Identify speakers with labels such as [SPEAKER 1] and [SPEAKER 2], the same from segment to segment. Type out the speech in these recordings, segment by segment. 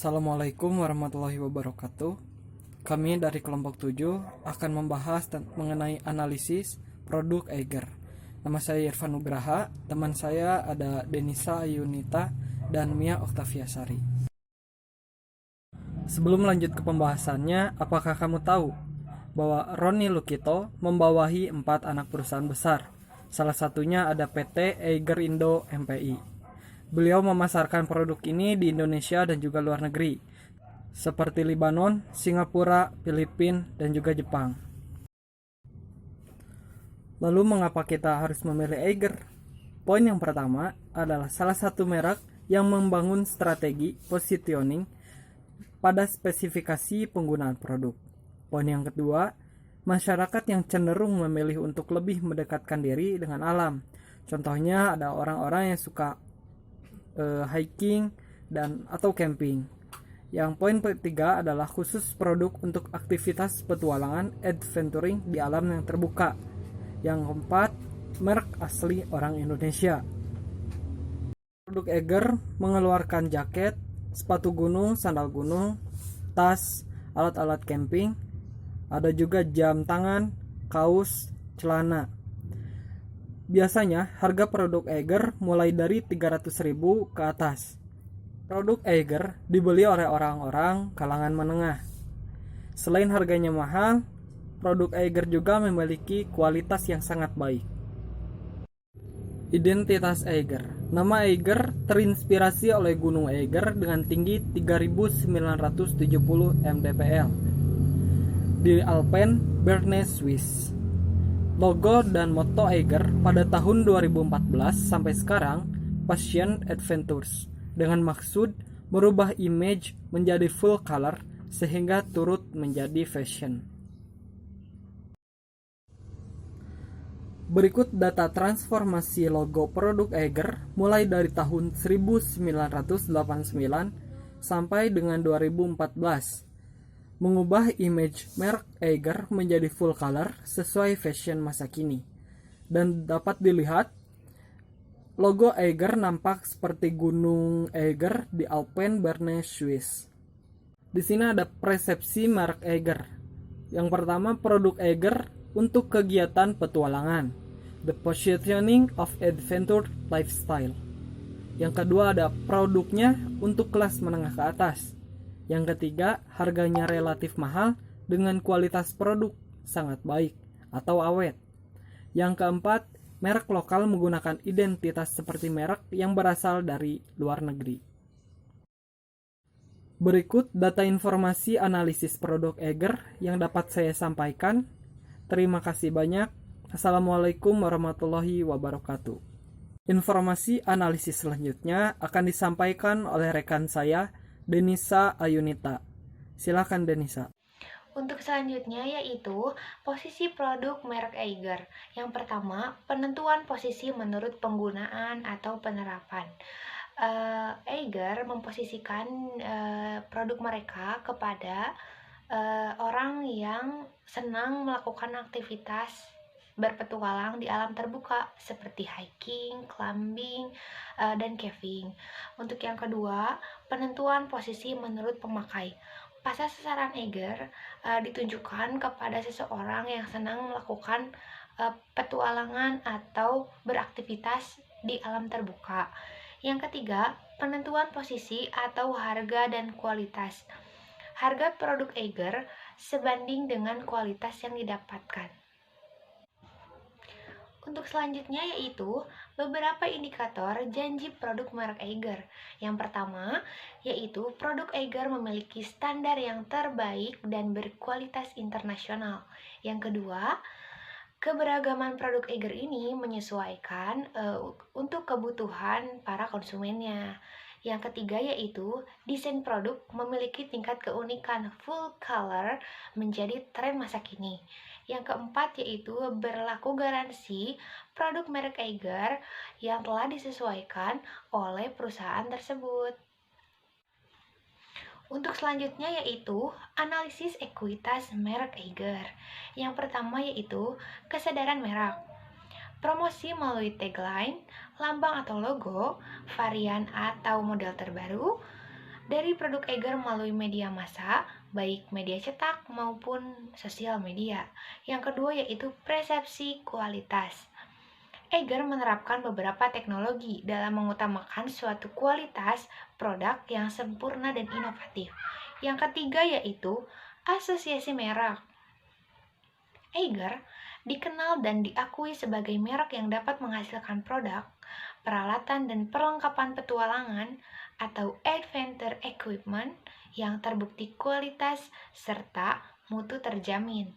[SPEAKER 1] Assalamualaikum warahmatullahi wabarakatuh. Kami dari kelompok 7 akan membahas mengenai analisis produk Eiger. Nama saya Irfan Nugraha, teman saya ada Denisa Ayunita dan Mia Oktaviasari. Sebelum lanjut ke pembahasannya, apakah kamu tahu bahwa Roni Lukito membawahi 4 anak perusahaan besar? Salah satunya ada PT Eiger Indo MPI. Beliau memasarkan produk ini di Indonesia dan juga luar negeri, seperti Lebanon, Singapura, Filipina, dan juga Jepang. Lalu mengapa kita harus memilih Eiger? Poin yang pertama adalah salah satu merek yang membangun strategi positioning pada spesifikasi penggunaan produk. Poin yang kedua, masyarakat yang cenderung memilih untuk lebih mendekatkan diri dengan alam. Contohnya ada orang-orang yang suka hiking dan atau camping. Yang poin ketiga adalah khusus produk untuk aktivitas petualangan adventuring di alam yang terbuka. Yang keempat, merek asli orang Indonesia. Produk Eiger mengeluarkan jaket, sepatu gunung, sandal gunung, tas, alat-alat camping, ada juga jam tangan, kaos, celana. Biasanya harga produk Eiger mulai dari 300.000 ke atas. Produk Eiger dibeli oleh orang-orang kalangan menengah. Selain harganya mahal, produk Eiger juga memiliki kualitas yang sangat baik. Identitas Eiger. Nama Eiger terinspirasi oleh Gunung Eiger dengan tinggi 3.970 mdpl di Alpen, Bernese, Swiss. Logo dan moto Eiger pada tahun 2014 sampai sekarang Passion Adventures, dengan maksud merubah image menjadi full color sehingga turut menjadi fashion. Berikut data transformasi logo produk Eiger mulai dari tahun 1989 sampai dengan 2014. Mengubah image merek Eiger menjadi full color sesuai fashion masa kini. Dan dapat dilihat, logo Eiger nampak seperti gunung Eiger di Alpen, Bernese, Swiss. Di sini ada persepsi merek Eiger. Yang pertama, produk Eiger untuk kegiatan petualangan, the positioning of adventure lifestyle. Yang kedua ada produknya untuk kelas menengah ke atas. Yang ketiga, harganya relatif mahal dengan kualitas produk sangat baik atau awet. Yang keempat, merek lokal menggunakan identitas seperti merek yang berasal dari luar negeri. Berikut data informasi analisis produk Eiger yang dapat saya sampaikan. Terima kasih banyak. Assalamualaikum warahmatullahi wabarakatuh. Informasi analisis selanjutnya akan disampaikan oleh rekan saya, Denisa Ayunita. Silakan Denisa.
[SPEAKER 2] Untuk selanjutnya yaitu posisi produk merek Eiger. Yang pertama, penentuan posisi menurut penggunaan atau penerapan. Eiger memposisikan produk mereka kepada orang yang senang melakukan aktivitas berpetualang di alam terbuka seperti hiking, climbing, dan caving. Untuk yang kedua, penentuan posisi menurut pemakai. Pasar sasaran Eiger ditunjukkan kepada seseorang yang senang melakukan petualangan atau beraktivitas di alam terbuka. Yang ketiga, penentuan posisi atau harga dan kualitas. Harga produk Eiger sebanding dengan kualitas yang didapatkan. Untuk selanjutnya yaitu beberapa indikator janji produk merek Eiger. Yang pertama yaitu produk Eiger memiliki standar yang terbaik dan berkualitas internasional. Yang kedua, keberagaman produk Eiger ini menyesuaikan untuk kebutuhan para konsumennya. Yang ketiga yaitu desain produk memiliki tingkat keunikan full color menjadi tren masa kini. Yang keempat yaitu berlaku garansi produk merek Eiger yang telah disesuaikan oleh perusahaan tersebut. Untuk selanjutnya yaitu analisis ekuitas merek Eiger. Yang pertama yaitu kesadaran merek. Promosi melalui tagline, lambang atau logo, varian atau model terbaru, dari produk Eiger melalui media massa, baik media cetak maupun sosial media. Yang kedua yaitu persepsi kualitas. Eiger menerapkan beberapa teknologi dalam mengutamakan suatu kualitas produk yang sempurna dan inovatif. Yang ketiga yaitu asosiasi merek. Eiger dikenal dan diakui sebagai merek yang dapat menghasilkan produk, peralatan dan perlengkapan petualangan atau adventure equipment yang terbukti kualitas serta mutu terjamin.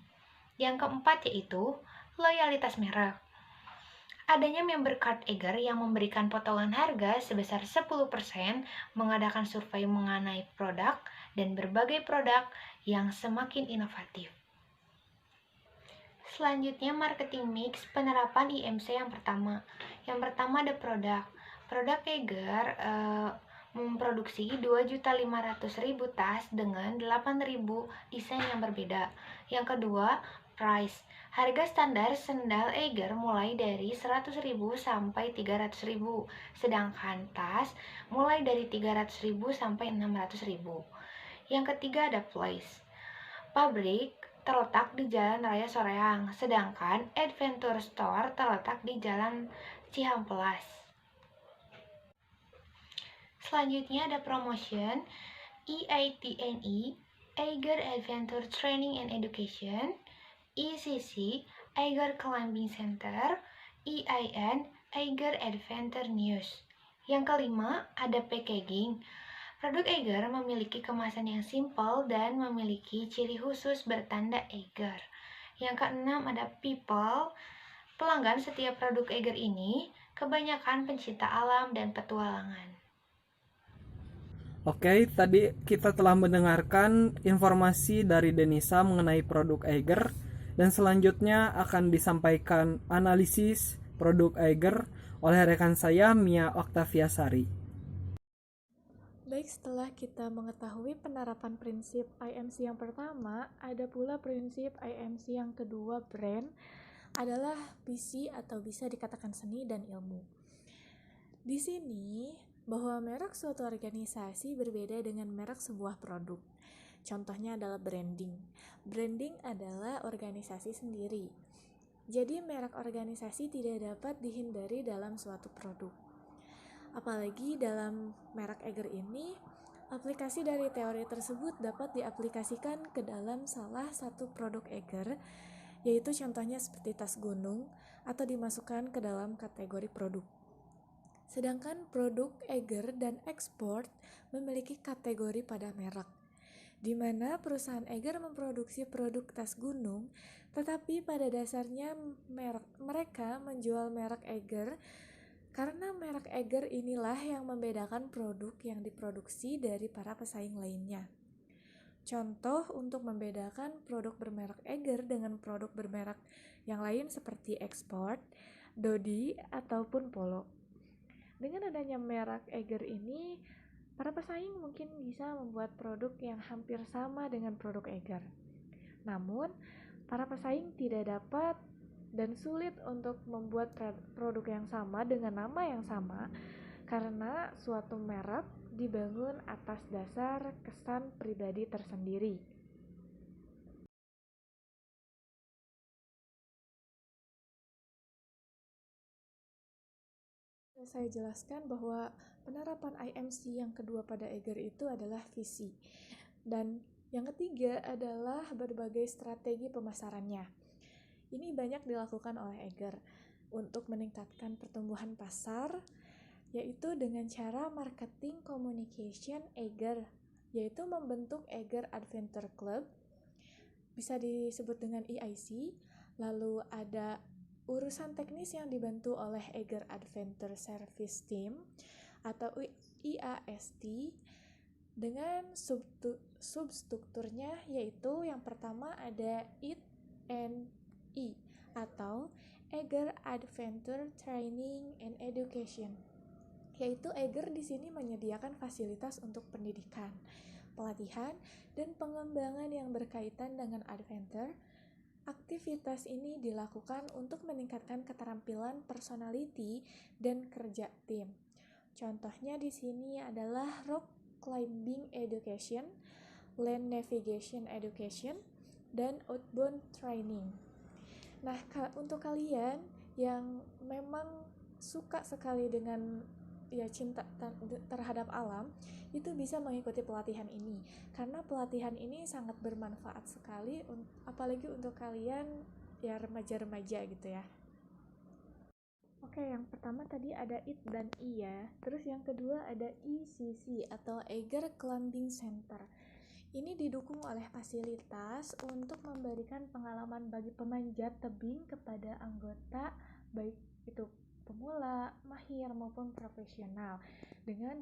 [SPEAKER 2] Yang keempat yaitu loyalitas merek. Adanya member card Eiger yang memberikan potongan harga sebesar 10%, mengadakan survei mengenai produk, dan berbagai produk yang semakin inovatif. Selanjutnya marketing mix penerapan IMC yang pertama. Yang pertama ada produk. Produk Eiger memproduksi 2.500.000 tas dengan 8.000 desain yang berbeda. Yang kedua, price. Harga standar sendal Eiger mulai dari 100.000 sampai 300.000, sedangkan tas mulai dari 300.000 sampai 600.000. Yang ketiga ada place. Pabrik terletak di Jalan Raya Soreang, sedangkan Adventure Store terletak di Jalan Cihampelas. Selanjutnya ada promotion, EITNE, Eiger Adventure Training and Education, ECC, Eiger Climbing Center, EIN, Eiger Adventure News. Yang kelima, ada packaging. Produk Eiger memiliki kemasan yang simpel dan memiliki ciri khusus bertanda Eiger. Yang keenam, ada people. Pelanggan setiap produk Eiger ini kebanyakan pencinta alam dan petualangan.
[SPEAKER 1] Oke, tadi kita telah mendengarkan informasi dari Denisa mengenai produk Eiger, dan selanjutnya akan disampaikan analisis produk Eiger oleh rekan saya Mia Oktaviasari.
[SPEAKER 3] Baik, setelah kita mengetahui penerapan prinsip IMC yang pertama, ada pula prinsip IMC yang kedua, brand, adalah visi atau bisa dikatakan seni dan ilmu. Di sini, bahwa merek suatu organisasi berbeda dengan merek sebuah produk. Contohnya adalah branding. Branding adalah organisasi sendiri. Jadi, merek organisasi tidak dapat dihindari dalam suatu produk. Apalagi dalam merek Eiger ini, aplikasi dari teori tersebut dapat diaplikasikan ke dalam salah satu produk Eiger, yaitu contohnya seperti tas gunung, atau dimasukkan ke dalam kategori produk. Sedangkan produk Eiger dan Export memiliki kategori pada merek, di mana perusahaan Eiger memproduksi produk tas gunung, tetapi pada dasarnya mereka menjual merek Eiger karena merek Eiger inilah yang membedakan produk yang diproduksi dari para pesaing lainnya. Contoh untuk membedakan produk bermerek Eiger dengan produk bermerek yang lain seperti Export, Dodi, ataupun Polo. Dengan adanya merek Eiger ini, para pesaing mungkin bisa membuat produk yang hampir sama dengan produk Eiger. Namun, para pesaing tidak dapat dan sulit untuk membuat produk yang sama dengan nama yang sama karena suatu merek dibangun atas dasar kesan pribadi tersendiri. Saya jelaskan bahwa penerapan IMC yang kedua pada Eiger itu adalah visi, dan yang ketiga adalah berbagai strategi pemasarannya. Ini banyak dilakukan oleh Eiger untuk meningkatkan pertumbuhan pasar, yaitu dengan cara marketing communication Eiger, yaitu membentuk Eiger Adventure Club, bisa disebut dengan EIC, lalu ada urusan teknis yang dibantu oleh Eiger Adventure Service Team atau IAST dengan substrukturnya, yaitu yang pertama ada IT&E atau Eiger Adventure Training and Education, yaitu Eiger di sini menyediakan fasilitas untuk pendidikan, pelatihan, dan pengembangan yang berkaitan dengan adventure. Aktivitas ini dilakukan untuk meningkatkan keterampilan personality dan kerja tim. Contohnya di sini adalah rock climbing education, land navigation education, dan outbound training. Nah, untuk kalian yang memang suka sekali dengan cinta terhadap alam, itu bisa mengikuti pelatihan ini karena pelatihan ini sangat bermanfaat sekali, apalagi untuk kalian ya remaja-remaja gitu ya. Oke, yang pertama tadi ada IT dan I ya. Terus yang kedua ada ECC atau Eiger Climbing Center. Ini didukung oleh fasilitas untuk memberikan pengalaman bagi pemanjat tebing kepada anggota, baik itu pemula, mahir maupun profesional, dengan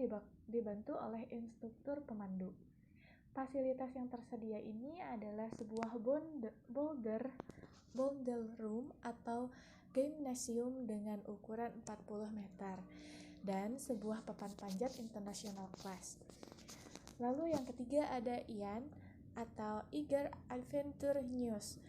[SPEAKER 3] dibantu oleh instruktur pemandu. Fasilitas yang tersedia ini adalah sebuah boulder room atau gymnasium dengan ukuran 40 meter dan sebuah papan panjat international class. Lalu yang ketiga ada IAN atau Eiger Adventure News,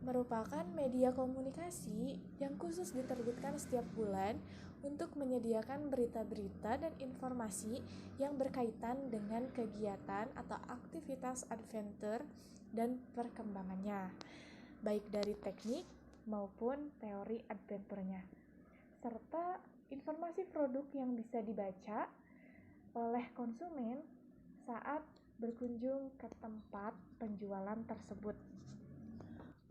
[SPEAKER 3] merupakan media komunikasi yang khusus diterbitkan setiap bulan untuk menyediakan berita-berita dan informasi yang berkaitan dengan kegiatan atau aktivitas adventure dan perkembangannya, baik dari teknik maupun teori adventure-nya, serta informasi produk yang bisa dibaca oleh konsumen saat berkunjung ke tempat penjualan tersebut.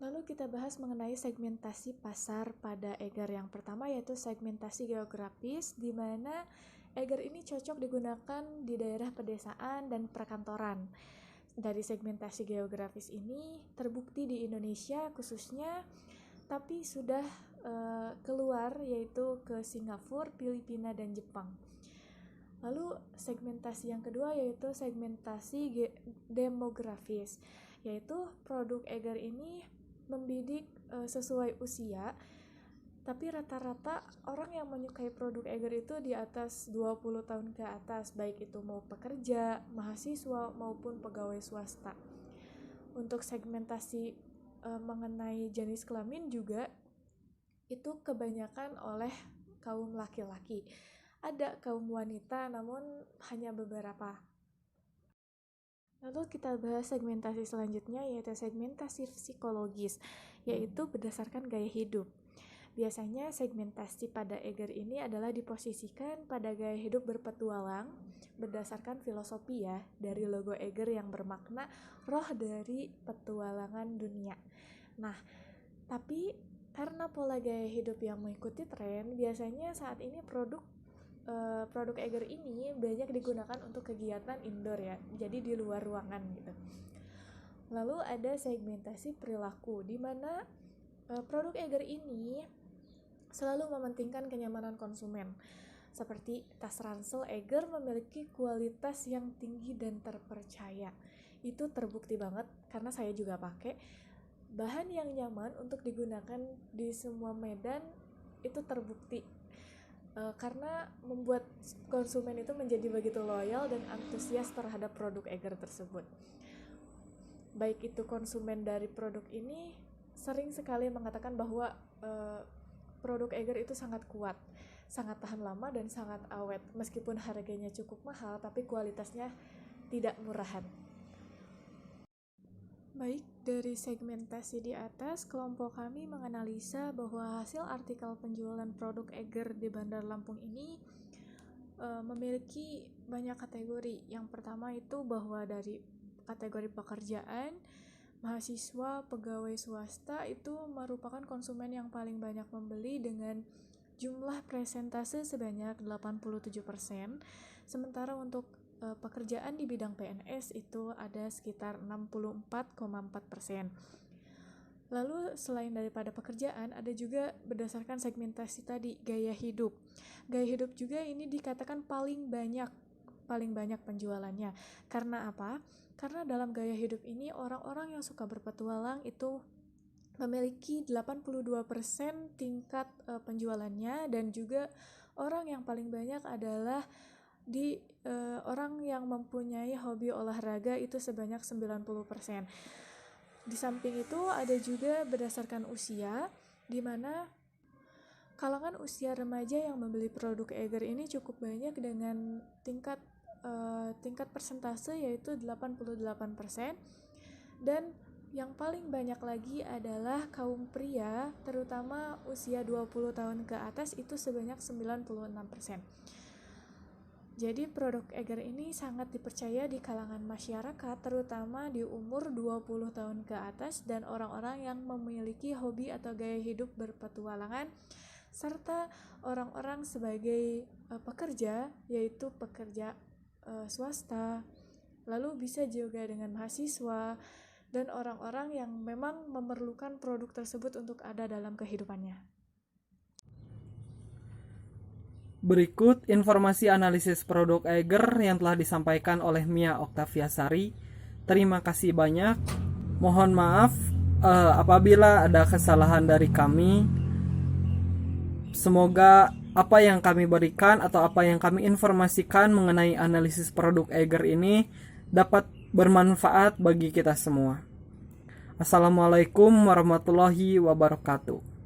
[SPEAKER 3] Lalu kita bahas mengenai segmentasi pasar pada Eiger yang pertama, yaitu segmentasi geografis, di mana Eiger ini cocok digunakan di daerah pedesaan dan perkantoran. Dari segmentasi geografis ini terbukti di Indonesia khususnya, tapi sudah keluar yaitu ke Singapura, Filipina, dan Jepang. Lalu segmentasi yang kedua yaitu segmentasi demografis, yaitu produk Eiger ini membidik sesuai usia, tapi rata-rata orang yang menyukai produk Eiger itu di atas 20 tahun ke atas, baik itu mau pekerja, mahasiswa, maupun pegawai swasta. Untuk segmentasi mengenai jenis kelamin juga itu kebanyakan oleh kaum laki-laki. Ada kaum wanita namun hanya beberapa. Lalu kita bahas segmentasi selanjutnya, yaitu segmentasi psikologis, yaitu berdasarkan gaya hidup. Biasanya segmentasi pada Eiger ini adalah diposisikan pada gaya hidup berpetualang berdasarkan filosofi ya, dari logo Eiger yang bermakna roh dari petualangan dunia. Nah, tapi karena pola gaya hidup yang mengikuti tren, biasanya saat ini produk Eiger ini banyak digunakan untuk kegiatan indoor ya, jadi di luar ruangan gitu. Lalu ada segmentasi perilaku, di mana produk Eiger ini selalu mementingkan kenyamanan konsumen. Seperti tas ransel Eiger memiliki kualitas yang tinggi dan terpercaya. Itu terbukti banget karena saya juga pakai. Bahan yang nyaman untuk digunakan di semua medan itu terbukti karena membuat konsumen itu menjadi begitu loyal dan antusias terhadap produk Eiger tersebut. Baik itu konsumen dari produk ini sering sekali mengatakan bahwa produk Eiger itu sangat kuat, sangat tahan lama dan sangat awet. Meskipun harganya cukup mahal, tapi kualitasnya tidak murahan. Baik, dari segmentasi di atas, kelompok kami menganalisa bahwa hasil artikel penjualan produk Eiger di Bandar Lampung ini memiliki banyak kategori. Yang pertama itu bahwa dari kategori pekerjaan, mahasiswa, pegawai swasta itu merupakan konsumen yang paling banyak membeli dengan jumlah persentase sebanyak 87%. Sementara untuk pekerjaan di bidang PNS itu ada sekitar 64,4%. Lalu selain daripada pekerjaan, ada juga berdasarkan segmentasi tadi, gaya hidup. Gaya hidup juga ini dikatakan paling banyak penjualannya. Karena apa? Karena dalam gaya hidup ini orang-orang yang suka berpetualang itu memiliki 82% tingkat penjualannya, dan juga orang yang paling banyak adalah orang yang mempunyai hobi olahraga itu sebanyak 90%. Di samping itu ada juga berdasarkan usia, di mana kalangan usia remaja yang membeli produk Eiger ini cukup banyak dengan tingkat tingkat persentase yaitu 88%, dan yang paling banyak lagi adalah kaum pria, terutama usia 20 tahun ke atas itu sebanyak 96%. Jadi produk Eiger ini sangat dipercaya di kalangan masyarakat, terutama di umur 20 tahun ke atas dan orang-orang yang memiliki hobi atau gaya hidup berpetualangan, serta orang-orang sebagai pekerja, yaitu pekerja swasta, lalu bisa juga dengan mahasiswa, dan orang-orang yang memang memerlukan produk tersebut untuk ada dalam kehidupannya.
[SPEAKER 1] Berikut informasi analisis produk Eiger yang telah disampaikan oleh Mia Oktaviasari. Terima kasih banyak. Mohon maaf apabila ada kesalahan dari kami. Semoga apa yang kami berikan atau apa yang kami informasikan mengenai analisis produk Eiger ini dapat bermanfaat bagi kita semua. Assalamualaikum warahmatullahi wabarakatuh.